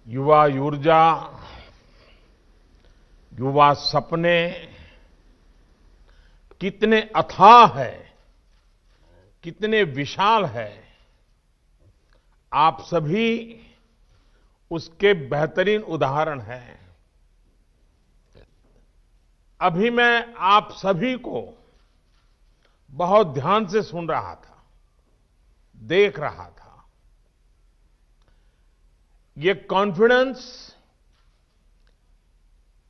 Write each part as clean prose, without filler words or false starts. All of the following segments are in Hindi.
युवा ऊर्जा, युवा सपने कितने अथाह है, कितने विशाल है, आप सभी उसके बेहतरीन उदाहरण हैं। अभी मैं आप सभी को बहुत ध्यान से सुन रहा था, देख रहा था। ये कॉन्फिडेंस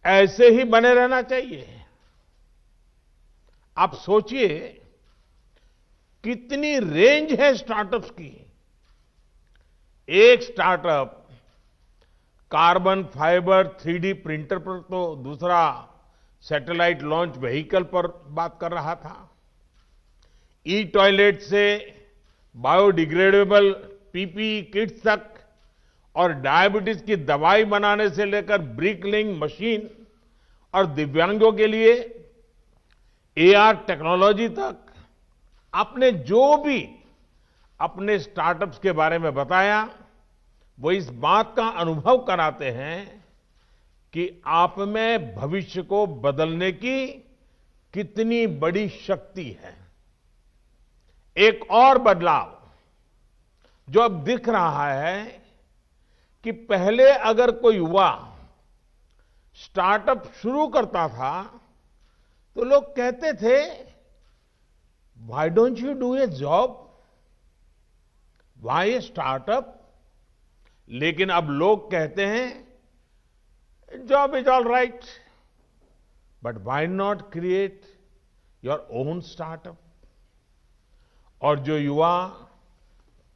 ऐसे ही बने रहना चाहिए। आप सोचिए कितनी रेंज है स्टार्टअप्स की। एक startup carbon fibre 3D printer पर, तो दूसरा सैटेलाइट लॉन्च व्हीकल पर बात कर रहा था। ई टॉयलेट से बायोडिग्रेडेबल पीपीई किट्स तक और डायबिटीज की दवाई बनाने से लेकर ब्रिकलिंग मशीन और दिव्यांगों के लिए एआर टेक्नोलॉजी तक आपने जो भी अपने स्टार्टअप्स के बारे में बताया, वो इस बात का अनुभव कराते हैं कि आप में भविष्य को बदलने की कितनी बड़ी शक्ति है। एक और बदलाव जो अब दिख रहा है कि पहले अगर कोई युवा स्टार्टअप शुरू करता था तो लोग कहते थे, why don't you do a job, why a startup. लेकिन अब लोग कहते हैं job is all right, but why not create your own startup. और जो युवा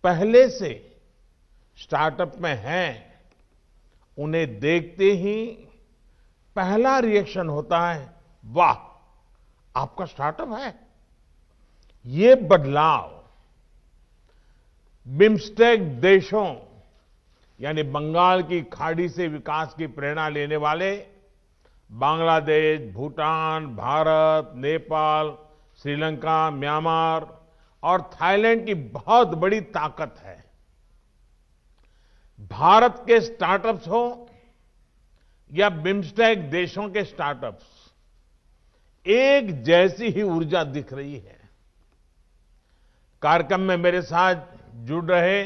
पहले से स्टार्टअप में हैं, उन्हें देखते ही पहला रिएक्शन होता है, वाह, आपका स्टार्टअप है। ये बदलाव बिम्स्टेक देशों यानी बंगाल की खाड़ी से विकास की प्रेरणा लेने वाले बांग्लादेश, भूटान, भारत, नेपाल, श्रीलंका, म्यांमार और थाईलैंड की बहुत बड़ी ताकत है। भारत के स्टार्टअप्स हो या बिम्स्टेक देशों के स्टार्टअप्स, एक जैसी ही ऊर्जा दिख रही है। कार्यक्रम में मेरे साथ जुड़ रहे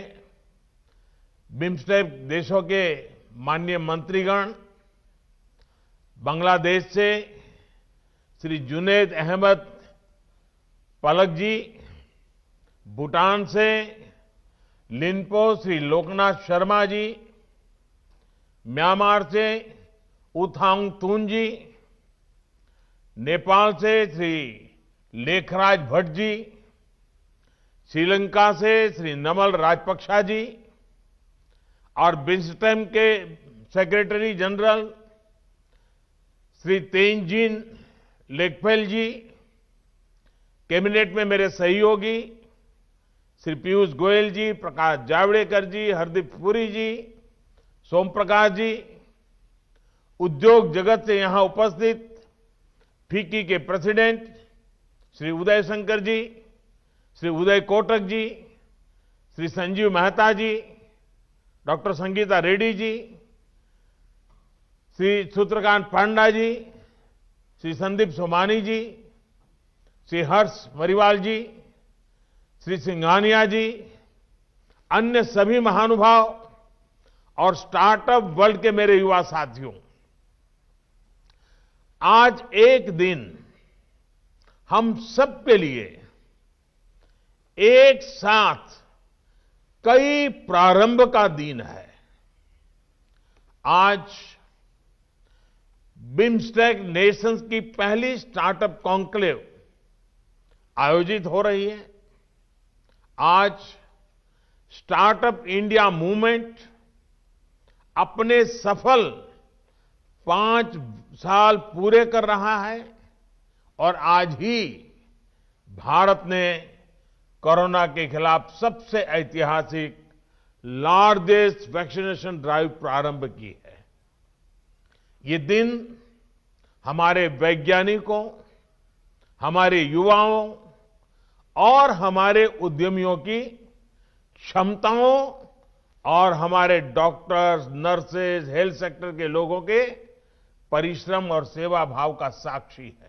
बिम्स्टेक देशों के माननीय मंत्रीगण, बांग्लादेश से श्री जुनैद अहमद पलक जी, भूटान से लिनपो श्री लोकनाथ शर्मा जी, म्यांमार से उथांग तून जी, नेपाल से श्री लेखराज भट्ट जी, श्रीलंका से श्री नमल राजपक्षा जी और बिम्स्टेक के सेक्रेटरी जनरल श्री तेनजिन लेकपेल जी, कैबिनेट में मेरे सहयोगी श्री पीयूष गोयल जी, प्रकाश जावड़ेकर जी, हरदीप पुरी जी, सोम प्रकाश जी, उद्योग जगत से यहां उपस्थित फिक्की के प्रेसिडेंट श्री उदय शंकर जी, श्री उदय कोटक जी, श्री संजीव मेहता जी, डॉक्टर संगीता रेड्डी जी, श्री सूत्रकांत पांडा जी, श्री संदीप सोमानी जी, श्री हर्ष मरीवाल जी, श्री सिंघानिया जी, अन्य सभी महानुभाव और स्टार्टअप वर्ल्ड के मेरे युवा साथियों, आज एक दिन हम सबके लिए एक साथ कई प्रारंभ का दिन है। आज बिम्स्टेक नेशंस की पहली स्टार्टअप कॉन्क्लेव आयोजित हो रही है। आज स्टार्टअप इंडिया मूवमेंट अपने सफल 5 साल पूरे कर रहा है और आज ही भारत ने कोरोना के खिलाफ सबसे ऐतिहासिक लार्जेस्ट वैक्सीनेशन ड्राइव प्रारंभ की है। ये दिन हमारे वैज्ञानिकों, हमारे युवाओं और हमारे उद्यमियों की क्षमताओं और हमारे डॉक्टर्स, नर्सेज, हेल्थ सेक्टर के लोगों के परिश्रम और सेवा भाव का साक्षी है।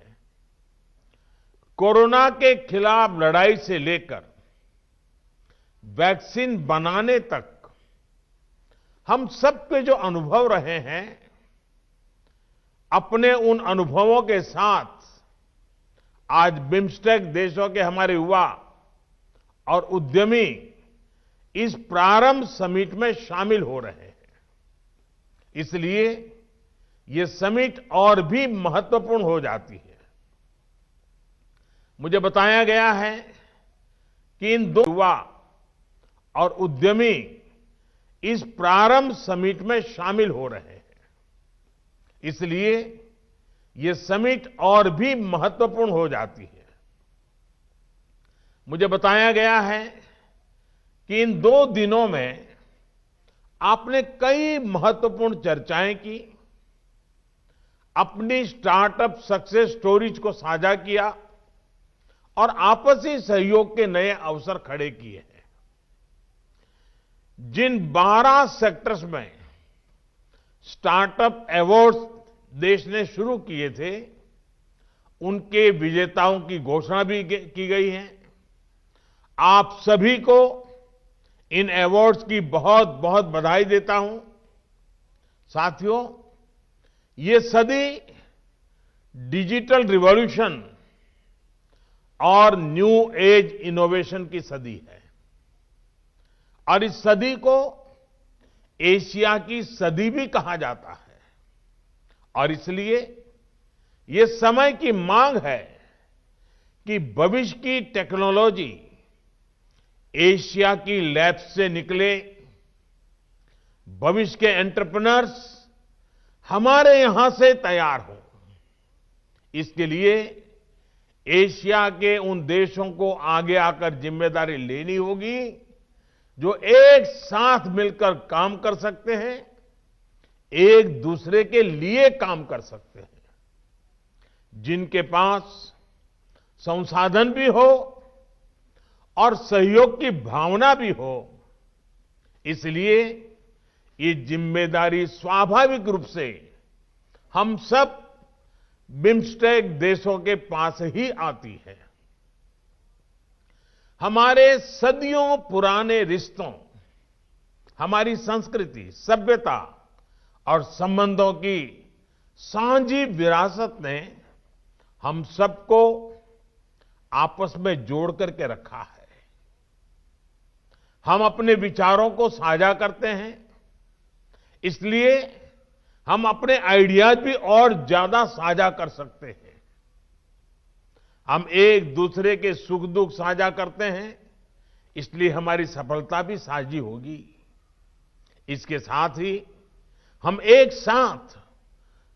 कोरोना के खिलाफ लड़ाई से लेकर वैक्सीन बनाने तक हम सबके जो अनुभव रहे हैं, अपने उन अनुभवों के साथ आज बिम्स्टेक देशों के हमारे युवा और उद्यमी इस प्रारंभ समिट में शामिल हो रहे हैं। इसलिए ये समिट और भी महत्वपूर्ण हो जाती है। मुझे बताया गया है कि इन दो युवा और उद्यमी इस प्रारंभ समिट में शामिल हो रहे हैं। इसलिए ये समिट और भी महत्वपूर्ण हो जाती है। मुझे बताया गया है कि इन 2 दिनों में आपने कई महत्वपूर्ण चर्चाएं की, अपनी स्टार्टअप सक्सेस स्टोरीज को साझा किया और आपसी सहयोग के नए अवसर खड़े किए हैं। जिन 12 सेक्टर्स में स्टार्टअप अवार्ड्स देश ने शुरू किए थे, उनके विजेताओं की घोषणा भी की गई है। आप सभी को इन अवार्ड्स की बहुत बहुत बधाई देता हूं। साथियों, ये सदी डिजिटल रिवॉल्यूशन और न्यू एज इनोवेशन की सदी है और इस सदी को एशिया की सदी भी कहा जाता है और इसलिए ये समय की मांग है कि भविष्य की टेक्नोलॉजी एशिया की लैब्स से निकले, भविष्य के एंटरप्रेन्योर्स हमारे यहां से तैयार हों। इसके लिए एशिया के उन देशों को आगे आकर जिम्मेदारी लेनी होगी जो एक साथ मिलकर काम कर सकते हैं, एक दूसरे के लिए काम कर सकते हैं, जिनके पास संसाधन भी हो और सहयोग की भावना भी हो। इसलिए ये जिम्मेदारी स्वाभाविक रूप से हम सब बिम्स्टेक देशों के पास ही आती है। हमारे सदियों पुराने रिश्तों, हमारी संस्कृति, सभ्यता और संबंधों की सांझी विरासत ने हम सबको आपस में जोड़ करके रखा है। हम अपने विचारों को साझा करते हैं, इसलिए हम अपने आइडियाज भी और ज्यादा साझा कर सकते हैं। हम एक दूसरे के सुख दुख साझा करते हैं, इसलिए हमारी सफलता भी साझी होगी। इसके साथ ही हम एक साथ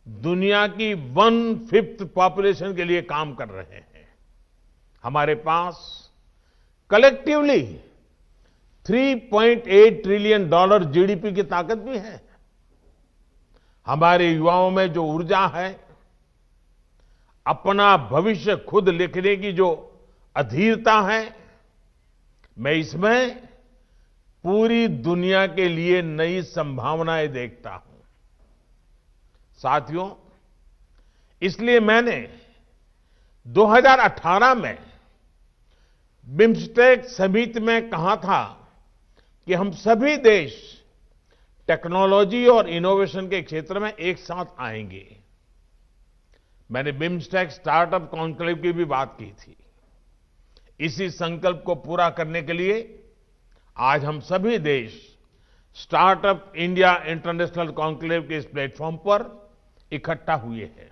दुनिया की 1/5 पॉपुलेशन के लिए काम कर रहे हैं। हमारे पास कलेक्टिवली $3.8 ट्रिलियन जीडीपी की ताकत भी है। हमारे युवाओं में जो ऊर्जा है, अपना भविष्य खुद लिखने की जो अधीरता है, मैं इसमें पूरी दुनिया के लिए नई संभावनाएं देखता हूं। साथियों, इसलिए मैंने 2018 में बिम्स्टेक समिट में कहा था कि हम सभी देश टेक्नोलॉजी और इनोवेशन के क्षेत्र में एक साथ आएंगे। मैंने बिम्स्टेक स्टार्टअप कॉन्क्लेव की भी बात की थी। इसी संकल्प को पूरा करने के लिए आज हम सभी देश स्टार्टअप इंडिया इंटरनेशनल कॉन्क्लेव के इस प्लेटफॉर्म पर इकट्ठा हुए हैं।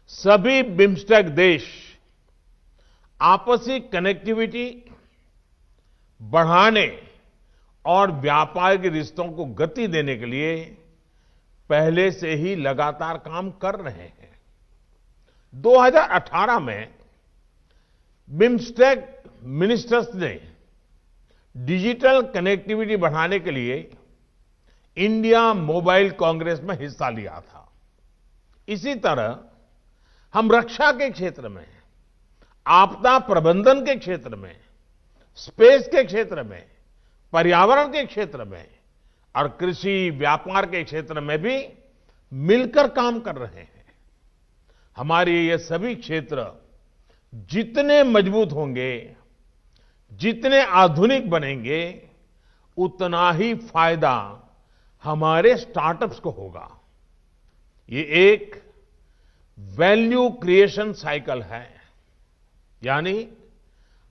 सभी बिम्स्टेक देश आपसी कनेक्टिविटी बढ़ाने और व्यापार के रिश्तों को गति देने के लिए पहले से ही लगातार काम कर रहे हैं। 2018 में बिम्स्टेक मिनिस्टर्स ने डिजिटल कनेक्टिविटी बढ़ाने के लिए इंडिया मोबाइल कांग्रेस में हिस्सा लिया था। इसी तरह हम रक्षा के क्षेत्र में, आपदा प्रबंधन के क्षेत्र में, स्पेस के क्षेत्र में पर्यावरण के क्षेत्र में और कृषि व्यापार के क्षेत्र में भी मिलकर काम कर रहे हैं। हमारे ये सभी क्षेत्र जितने मजबूत होंगे, जितने आधुनिक बनेंगे, उतना ही फायदा हमारे स्टार्टअप्स को होगा। ये एक वैल्यू क्रिएशन साइकिल है, यानी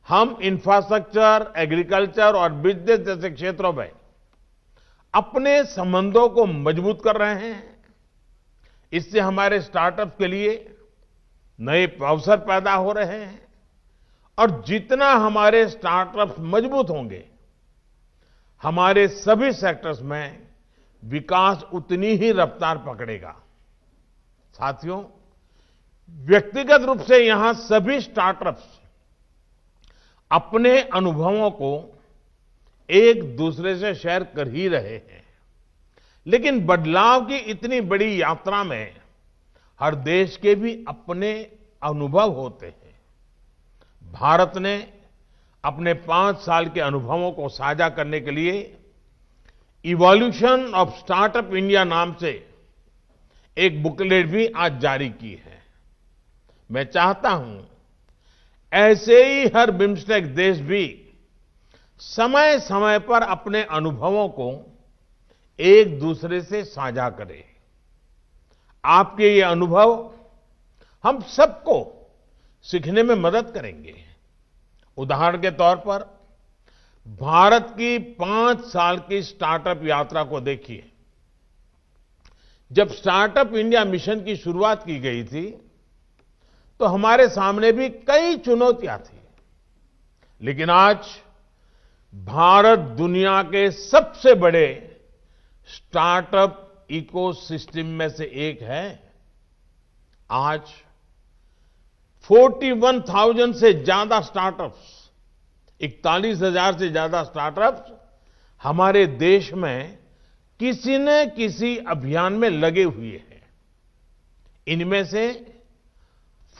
हम इंफ्रास्ट्रक्चर, एग्रीकल्चर और बिजनेस जैसे क्षेत्रों में अपने संबंधों को मजबूत कर रहे हैं। इससे हमारे स्टार्टअप के लिए नए अवसर पैदा हो रहे हैं और जितना हमारे स्टार्टअप मजबूत होंगे, हमारे सभी सेक्टर्स में विकास उतनी ही रफ्तार पकड़ेगा। साथियों, व्यक्तिगत रूप से यहां सभी स्टार्टअप्स अपने अनुभवों को एक दूसरे से शेयर कर ही रहे हैं, लेकिन बदलाव की इतनी बड़ी यात्रा में हर देश के भी अपने अनुभव होते हैं। भारत ने अपने 5 साल के अनुभवों को साझा करने के लिए इवोल्यूशन ऑफ स्टार्टअप इंडिया नाम से एक बुकलेट भी आज जारी की है। मैं चाहता हूं ऐसे ही हर बिम्स्टेक देश भी समय समय पर अपने अनुभवों को एक दूसरे से साझा करें। आपके ये अनुभव हम सबको सीखने में मदद करेंगे। उदाहरण के तौर पर भारत की 5 साल की स्टार्टअप यात्रा को देखिए। जब स्टार्टअप इंडिया मिशन की शुरुआत की गई थी, तो हमारे सामने भी कई चुनौतियां थी, लेकिन आज भारत दुनिया के सबसे बड़े स्टार्टअप इकोसिस्टम में से एक है। आज 41,000 से ज्यादा स्टार्टअप्स, 41,000 से ज्यादा स्टार्टअप्स हमारे देश में किसी न किसी अभियान में लगे हुए हैं। इनमें से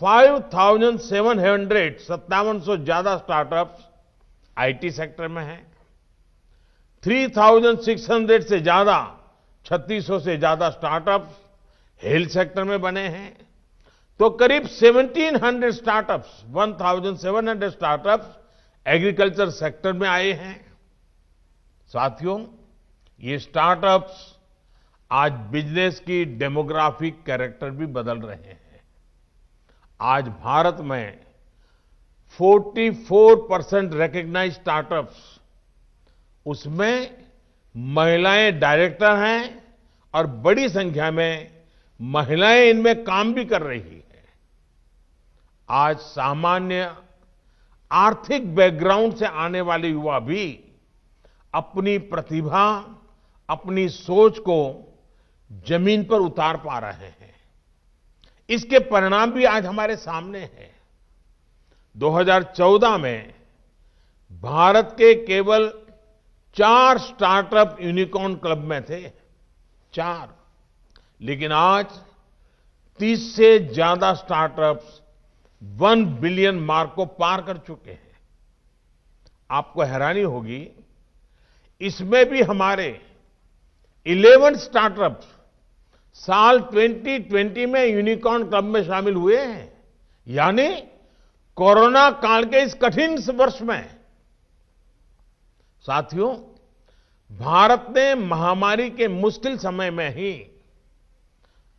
5,700 ज्यादा स्टार्टअप्स आईटी सेक्टर में हैं, 3,600 से ज्यादा 3600 से ज्यादा स्टार्टअप्स हेल्थ सेक्टर में बने हैं, तो करीब 1700 स्टार्टअप्स, 1700 स्टार्टअप्स एग्रीकल्चर सेक्टर में आए हैं। साथियों, ये स्टार्टअप्स आज बिजनेस की डेमोग्राफिक कैरेक्टर भी बदल रहे हैं। आज भारत में 44% रिकॉग्नाइज्ड स्टार्टअप्स, उसमें महिलाएं डायरेक्टर हैं और बड़ी संख्या में महिलाएं इनमें काम भी कर रही हैं। आज सामान्य आर्थिक बैकग्राउंड से आने वाले युवा भी अपनी प्रतिभा, अपनी सोच को जमीन पर उतार पा रहे हैं। इसके परिणाम भी आज हमारे सामने हैं। 2014 में भारत के केवल 4 स्टार्टअप यूनिकॉर्न क्लब में थे, 4, लेकिन आज 30 से ज्यादा स्टार्टअप्स 1 बिलियन मार्क को पार कर चुके हैं। आपको हैरानी होगी, इसमें भी हमारे 11 स्टार्टअप्स साल 2020 में यूनिकॉर्न क्लब में शामिल हुए हैं, यानी कोरोना काल के इस कठिन वर्ष में। साथियों, भारत ने महामारी के मुश्किल समय में ही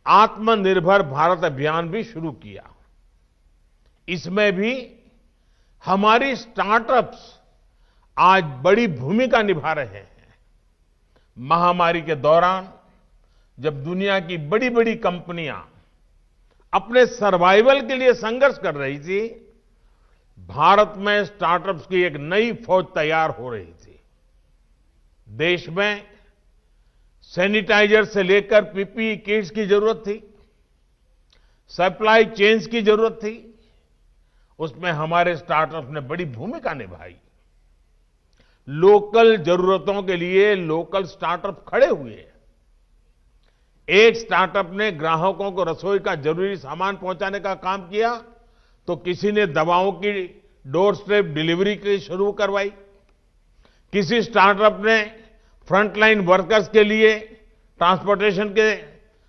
आत्मनिर्भर भारत अभियान भी शुरू किया। इसमें भी हमारी स्टार्टअप्स आज बड़ी भूमिका निभा रहे हैं। महामारी के दौरान जब दुनिया की बड़ी बड़ी कंपनियां अपने सर्वाइवल के लिए संघर्ष कर रही थी, भारत में स्टार्टअप्स की एक नई फौज तैयार हो रही थी। देश में सैनिटाइजर से लेकर पीपीई किट्स की जरूरत थी, सप्लाई चेन्स की जरूरत थी, उसमें हमारे स्टार्टअप्स ने बड़ी भूमिका निभाई। लोकल जरूरतों के लिए लोकल स्टार्टअप खड़े हुए। एक स्टार्टअप ने ग्राहकों को रसोई का जरूरी सामान पहुंचाने का काम किया, तो किसी ने दवाओं की डोर स्टेप डिलीवरी की शुरू करवाई, किसी स्टार्टअप ने फ्रंटलाइन वर्कर्स के लिए ट्रांसपोर्टेशन के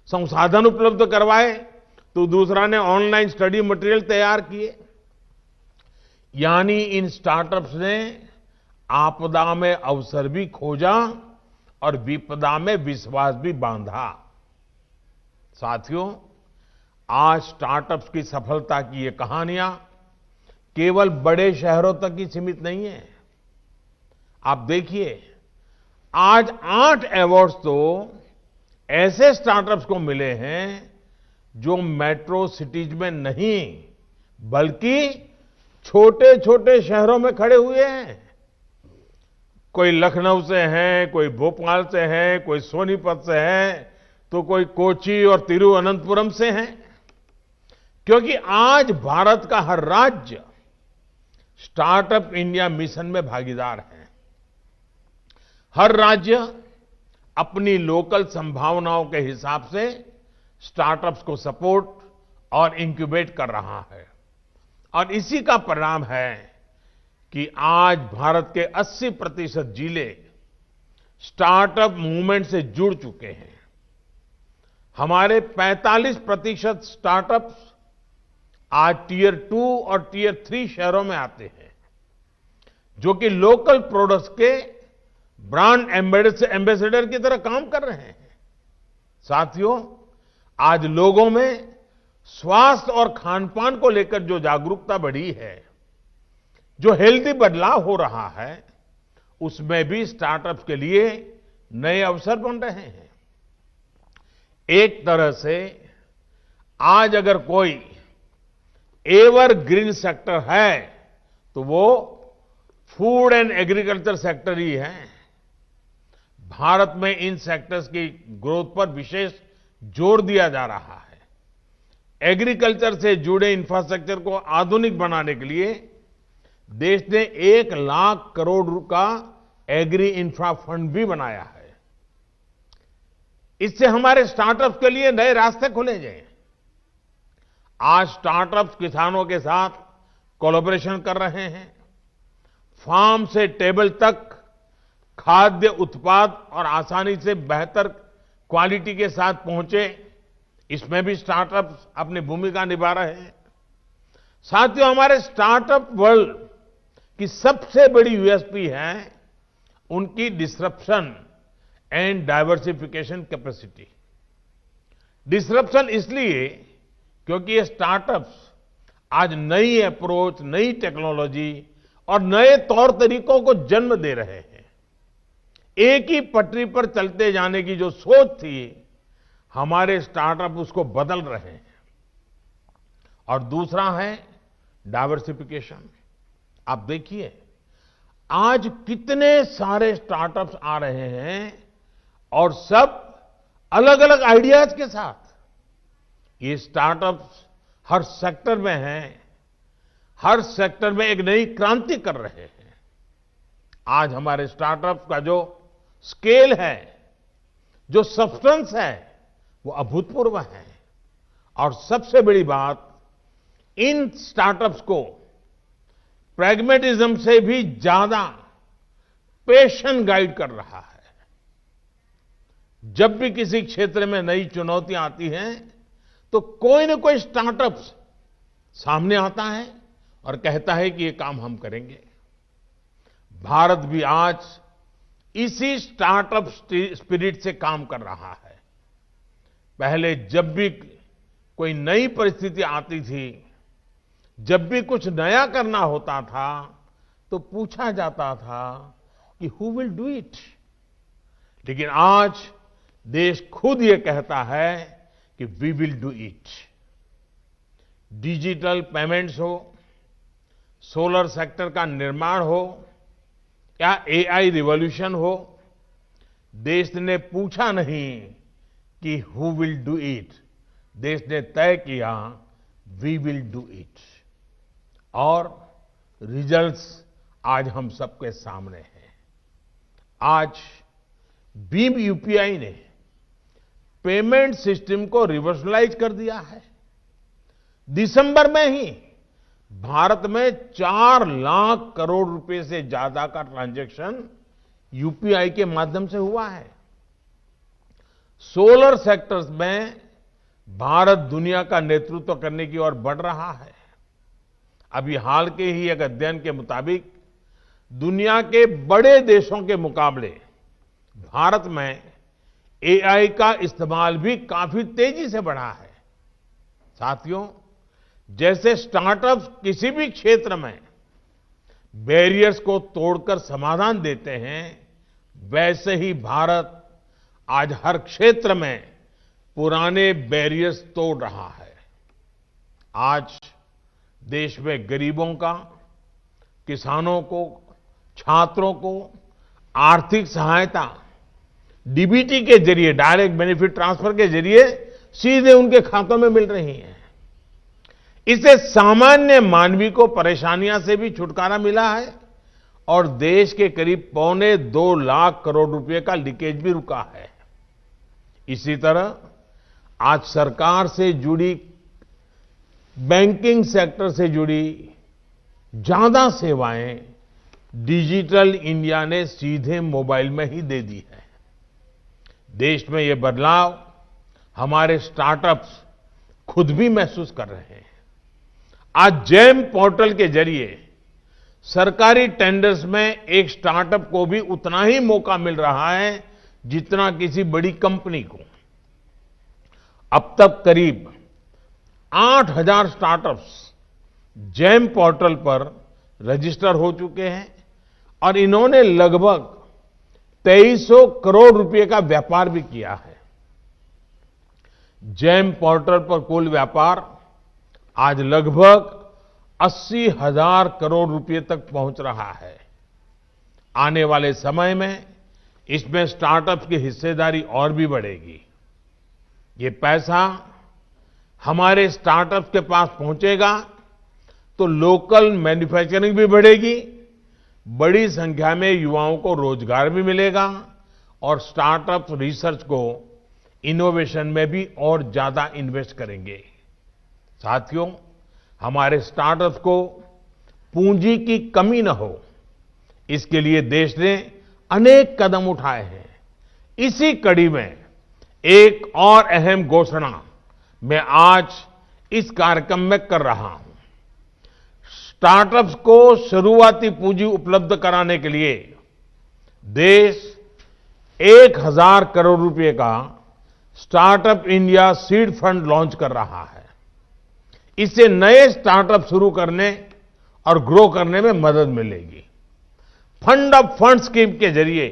संसाधन उपलब्ध करवाए, तो दूसरा ने ऑनलाइन स्टडी मटेरियल तैयार किए। यानी इन स्टार्टअप्स ने आपदा में अवसर भी खोजा और विपदा में विश्वास भी बांधा। साथियों, आज स्टार्टअप्स की सफलता की ये कहानियां केवल बड़े शहरों तक ही सीमित नहीं है। आप देखिए, आज 8 अवार्ड्स तो ऐसे स्टार्टअप्स को मिले हैं जो मेट्रो सिटीज में नहीं, बल्कि छोटे छोटे शहरों में खड़े हुए हैं। कोई लखनऊ से है, कोई भोपाल से है, कोई सोनीपत से है, तो कोई कोची और तिरुवनंतपुरम से है। क्योंकि आज भारत का हर राज्य स्टार्टअप इंडिया मिशन में भागीदार है। हर राज्य अपनी लोकल संभावनाओं के हिसाब से स्टार्टअप्स को सपोर्ट और इंक्यूबेट कर रहा है, और इसी का परिणाम है कि आज भारत के 80% जिले स्टार्टअप मूवमेंट से जुड़ चुके हैं। हमारे 45% स्टार्टअप्स आज टियर 2 और टियर 3 शहरों में आते हैं, जो कि लोकल प्रोडक्ट्स के ब्रांड एम्बेसडर की तरह काम कर रहे हैं। साथियों, आज लोगों में स्वास्थ्य और खान-पान को लेकर जो जागरूकता बढ़ी है, जो हेल्दी बदलाव हो रहा है, उसमें भी स्टार्टअप्स के लिए नए अवसर बन रहे हैं। एक तरह से आज अगर कोई एवरग्रीन सेक्टर है तो वो फूड एंड एग्रीकल्चर सेक्टर ही है। भारत में इन सेक्टर्स की ग्रोथ पर विशेष जोर दिया जा रहा है। एग्रीकल्चर से जुड़े इंफ्रास्ट्रक्चर को आधुनिक बनाने के लिए देश ने 1 लाख करोड़ का एग्री इंफ्रा फंड भी बनाया है। इससे हमारे स्टार्टअप्स के लिए नए रास्ते खुलेंगे। आज स्टार्टअप्स किसानों के साथ कोलैबोरेशन कर रहे हैं। फार्म से टेबल तक खाद्य उत्पाद और आसानी से बेहतर क्वालिटी के साथ पहुंचे, इसमें भी स्टार्टअप्स अपनी भूमिका निभा रहे हैं। साथियों, हमारे स्टार्टअप वर्ल्ड की सबसे बड़ी यूएसपी है उनकी disruption and diversification capacity. Disruption इसलिए क्योंकि ये स्टार्टअप्स आज नई अप्रोच, नई टेक्नोलॉजी और नए तौर तरीकों को जन्म दे रहे हैं। एक ही पटरी पर चलते जाने की जो सोच थी, हमारे स्टार्टअप उसको बदल रहे हैं। और दूसरा है डाइवर्सिफिकेशन। आप देखिए, आज कितने सारे स्टार्टअप्स आ रहे हैं और सब अलग अलग आइडियाज के साथ। ये स्टार्टअप्स हर सेक्टर में हैं, हर सेक्टर में एक नई क्रांति कर रहे हैं। आज हमारे स्टार्टअप्स का जो स्केल है, जो सब्सटेंस है, वो अभूतपूर्व है। और सबसे बड़ी बात, इन स्टार्टअप्स को प्रैग्मेटिज्म से भी ज्यादा पैशन गाइड कर रहा है। जब भी किसी क्षेत्र में नई चुनौतियां आती हैं, तो कोई न कोई स्टार्टअप सामने आता है और कहता है कि ये काम हम करेंगे। भारत भी आज इसी स्टार्टअप स्पिरिट से काम कर रहा है। पहले जब भी कोई नई परिस्थिति आती थी, जब भी कुछ नया करना होता था, तो पूछा जाता था कि हु विल डू इट। लेकिन आज देश खुद ये कहता है कि we will do it. Digital payments हो, सोलर सेक्टर का निर्माण हो या एआई रिवॉल्यूशन हो, देश ने पूछा नहीं कि हु विल डू इट, देश ने तय किया वी विल डू इट। और रिजल्ट्स आज हम सबके सामने हैं। आज भीम यूपीआई ने पेमेंट सिस्टम को रिवर्सलाइज कर दिया है। दिसंबर में ही भारत में 4 लाख करोड़ रुपए से ज्यादा का ट्रांजैक्शन यूपीआई के माध्यम से हुआ है। सोलर सेक्टर्स में भारत दुनिया का नेतृत्व करने की ओर बढ़ रहा है। अभी हाल के ही एक अध्ययन के मुताबिक दुनिया के बड़े देशों के मुकाबले भारत में एआई का इस्तेमाल भी काफी तेजी से बढ़ा है। साथियों, जैसे स्टार्टअप्स किसी भी क्षेत्र में बैरियर्स को तोड़कर समाधान देते हैं, वैसे ही भारत आज हर क्षेत्र में पुराने बैरियर्स तोड़ रहा है। आज देश में गरीबों का, किसानों को, छात्रों को आर्थिक सहायता डीबीटी के जरिए, डायरेक्ट बेनिफिट ट्रांसफर के जरिए सीधे उनके खातों में मिल रही है। इससे सामान्य मानवी को परेशानियां से भी छुटकारा मिला है और देश के करीब 2.25 लाख करोड़ रुपए का लीकेज भी रुका है। इसी तरह आज सरकार से जुड़ी, बैंकिंग सेक्टर से जुड़ी ज्यादा सेवाएं डिजिटल इंडिया ने सीधे मोबाइल में ही दे दी है। देश में ये बदलाव हमारे स्टार्टअप्स खुद भी महसूस कर रहे हैं। आज जेम पोर्टल के जरिए सरकारी टेंडर्स में एक स्टार्टअप को भी उतना ही मौका मिल रहा है जितना किसी बड़ी कंपनी को। अब तक करीब 8,000 स्टार्टअप्स जेम पोर्टल पर रजिस्टर हो चुके हैं और इन्होंने लगभग 2300 करोड़ रुपए का व्यापार भी किया है। जेम पोर्टल पर कुल व्यापार आज लगभग 80,000 करोड़ रुपए तक पहुंच रहा है। आने वाले समय में इसमें स्टार्टअप्स की हिस्सेदारी और भी बढ़ेगी। ये पैसा हमारे स्टार्टअप्स के पास पहुंचेगा तो लोकल मैन्युफैक्चरिंग भी बढ़ेगी, बड़ी संख्या में युवाओं को रोजगार भी मिलेगा और स्टार्टअप रिसर्च को, इनोवेशन में भी और ज्यादा इन्वेस्ट करेंगे। साथियों, हमारे स्टार्टअप्स को पूंजी की कमी न हो, इसके लिए देश ने अनेक कदम उठाए हैं। इसी कड़ी में एक और अहम घोषणा मैं आज इस कार्यक्रम में कर रहा हूं। स्टार्टअप्स को शुरुआती पूंजी उपलब्ध कराने के लिए देश 1,000 करोड़ रुपए का startup India seed fund launch कर रहा है। इससे नए स्टार्टअप शुरू करने और ग्रो करने में मदद मिलेगी। फंड ऑफ फंड स्कीम के जरिए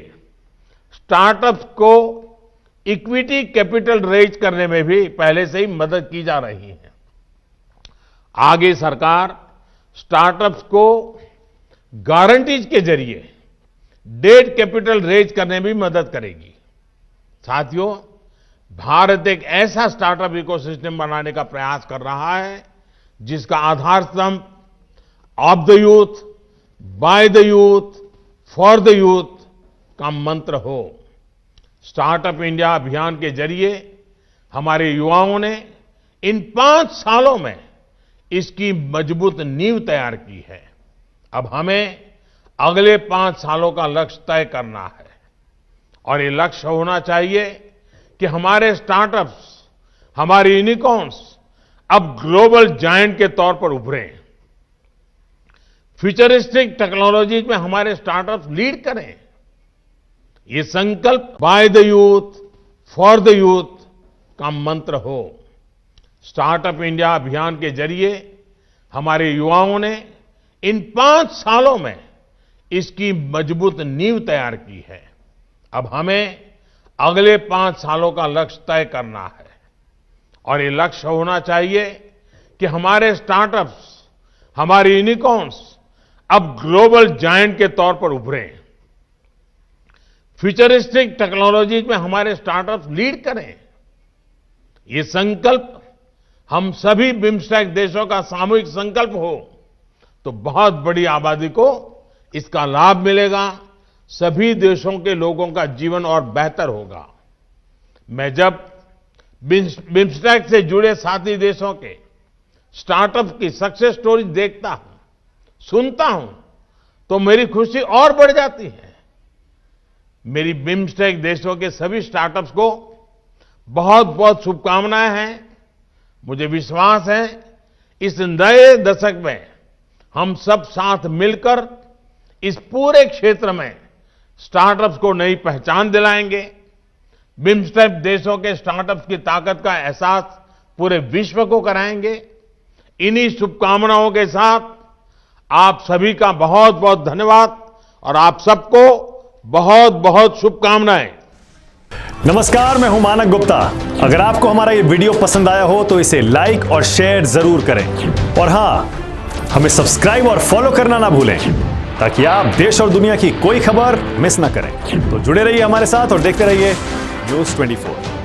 स्टार्टअप्स को इक्विटी कैपिटल रेज करने में भी पहले से ही मदद की जा रही है। आगे सरकार स्टार्टअप्स को गारंटीज के जरिए डेट कैपिटल रेज करने में भी मदद करेगी। साथियों, भारत एक ऐसा स्टार्टअप इकोसिस्टम बनाने का प्रयास कर रहा है जिसका आधार स्तंभ of the youth, by the youth, for the youth का मंत्र हो। स्टार्टअप इंडिया अभियान के जरिए हमारे युवाओं ने इन 5 सालों में इसकी मजबूत नींव तैयार की है। अब हमें अगले 5 सालों का लक्ष्य तय करना है और ये लक्ष्य होना चाहिए कि हमारे स्टार्टअप्स, हमारे यूनिकॉर्न्स अब ग्लोबल जायंट के तौर पर उभरें। फ्यूचरिस्टिक टेक्नोलॉजीज में हमारे स्टार्टअप्स लीड करें। ये संकल्प by the youth, for the youth का मंत्र हो। स्टार्टअप इंडिया अभियान के जरिए हमारे युवाओं ने इन 5 सालों में इसकी मजबूत नींव तैयार की है। अब हमें अगले 5 सालों का लक्ष्य तय करना है और ये लक्ष्य होना चाहिए कि हमारे स्टार्टअप्स, हमारे यूनिकॉर्न्स अब ग्लोबल जायंट के तौर पर उभरें। फ्यूचरिस्टिक टेक्नोलॉजीज में हमारे स्टार्टअप्स लीड करें। ये संकल्प हम सभी बिम्स्टेक देशों का सामूहिक संकल्प हो तो बहुत बड़ी आबादी को इसका लाभ मिलेगा। सभी देशों के लोगों का जीवन और बेहतर होगा। मैं जब बिम्स्टेक से जुड़े साथी देशों के स्टार्टअप की सक्सेस स्टोरी देखता हूं, सुनता हूं, तो मेरी खुशी और बढ़ जाती है। मेरी बिम्स्टेक देशों के सभी स्टार्टअप्स को बहुत बहुत शुभकामनाएं हैं। मुझे विश्वास है इस नए दशक में हम सब साथ मिलकर इस पूरे क्षेत्र में स्टार्टअप्स को नई पहचान दिलाएंगे। बिम्स्टेक देशों के स्टार्टअप्स की ताकत का एहसास पूरे विश्व को कराएंगे। इन्हीं शुभकामनाओं के साथ आप सभी का बहुत बहुत धन्यवाद और आप सबको बहुत बहुत शुभकामनाएं। नमस्कार, मैं हूं मानक गुप्ता। अगर आपको हमारा ये वीडियो पसंद आया हो तो इसे लाइक और शेयर जरूर करें और हां, हमें सब्सक्राइब और फॉलो करना ना भूलें ताकि आप देश और दुनिया की कोई खबर मिस ना करें। तो जुड़े रहिए हमारे साथ और देखते रहिए न्यूज़ 24।